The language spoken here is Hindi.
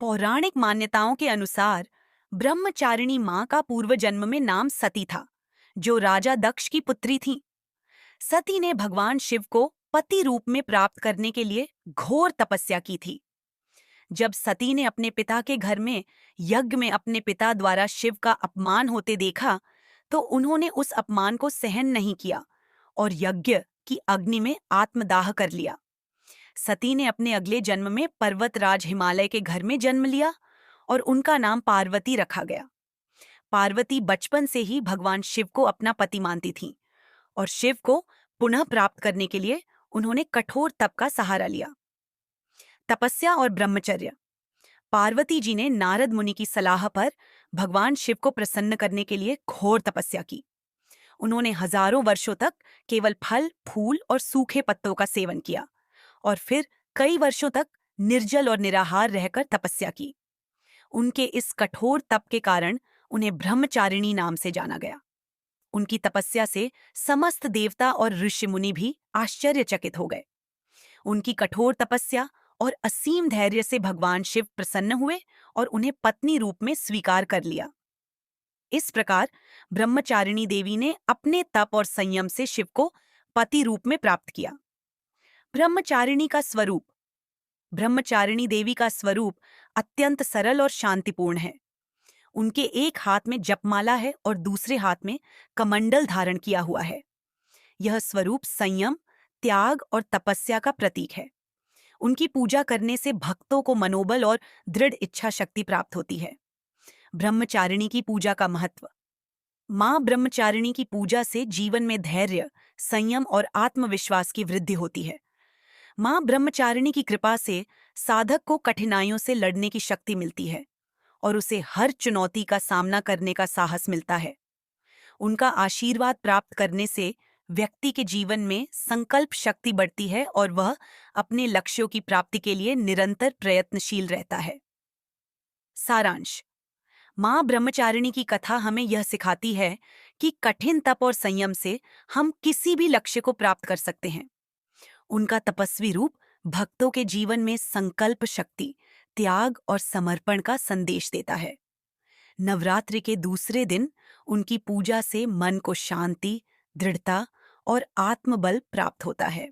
पौराणिक मान्यताओं के अनुसार ब्रह्मचारिणी मां का पूर्व जन्म में नाम सती था, जो राजा दक्ष की पुत्री थी। सती ने भगवान शिव को पति रूप में प्राप्त करने के लिए घोर तपस्या की थी। जब सती ने अपने पिता के घर में यज्ञ में अपने पिता द्वारा शिव का अपमान होते देखा, तो उन्होंने उस अपमान को सहन नहीं किया और यज्ञ की अग्नि में आत्मदाह कर लिया। सती ने अपने अगले जन्म में पर्वतराज हिमालय के घर में जन्म लिया और उनका नाम पार्वती रखा गया। पार्वती बचपन से ही भगवान शिव को अपना पति मानती थीं और शिव को पुनः प्राप्त करने के लिए उन्होंने कठोर तप का सहारा लिया। तपस्या और ब्रह्मचर्य। पार्वती जी ने नारद मुनि की सलाह पर भगवान शिव को प्रसन्न करने के लिए घोर तपस्या की। उन्होंने हजारों वर्षों तक केवल फल, फूल और सूखे पत्तों का सेवन किया और फिर कई वर्षों तक निर्जल और निराहार रहकर तपस्या की। उनके इस कठोर तप के कारण उन्हें ब्रह्मचारिणी नाम से जाना गया। उनकी तपस्या से समस्त देवता और ऋषि मुनि भी आश्चर्यचकित हो गए। उनकी कठोर तपस्या और असीम धैर्य से भगवान शिव प्रसन्न हुए और उन्हें पत्नी रूप में स्वीकार कर लिया। इस प्रकार ब्रह्मचारिणी देवी ने अपने तप और संयम से शिव को पति रूप में प्राप्त किया। ब्रह्मचारिणी का स्वरूप। ब्रह्मचारिणी देवी का स्वरूप अत्यंत सरल और शांतिपूर्ण है। उनके एक हाथ में जपमाला है और दूसरे हाथ में कमंडल धारण किया हुआ है। यह स्वरूप संयम, त्याग और तपस्या का प्रतीक है। उनकी पूजा करने से भक्तों को मनोबल और दृढ़ इच्छा शक्ति प्राप्त होती है। ब्रह्मचारिणी की पूजा का महत्व। मां ब्रह्मचारिणी की पूजा से जीवन में धैर्य, संयम और आत्मविश्वास की वृद्धि होती है। मां ब्रह्मचारिणी की कृपा से साधक को कठिनाइयों से लड़ने की शक्ति मिलती है और उसे हर चुनौती का सामना करने का साहस मिलता है। उनका आशीर्वाद प्राप्त करने से व्यक्ति के जीवन में संकल्प शक्ति बढ़ती है और वह अपने लक्ष्यों की प्राप्ति के लिए निरंतर प्रयत्नशील रहता है। सारांश। मां ब्रह्मचारिणी की कथा हमें यह सिखाती है कि कठिन तप और संयम से हम किसी भी लक्ष्य को प्राप्त कर सकते हैं। उनका तपस्वी रूप भक्तों के जीवन में संकल्प शक्ति, त्याग और समर्पण का संदेश देता है। नवरात्रि के दूसरे दिन उनकी पूजा से मन को शांति, दृढ़ता और आत्मबल प्राप्त होता है।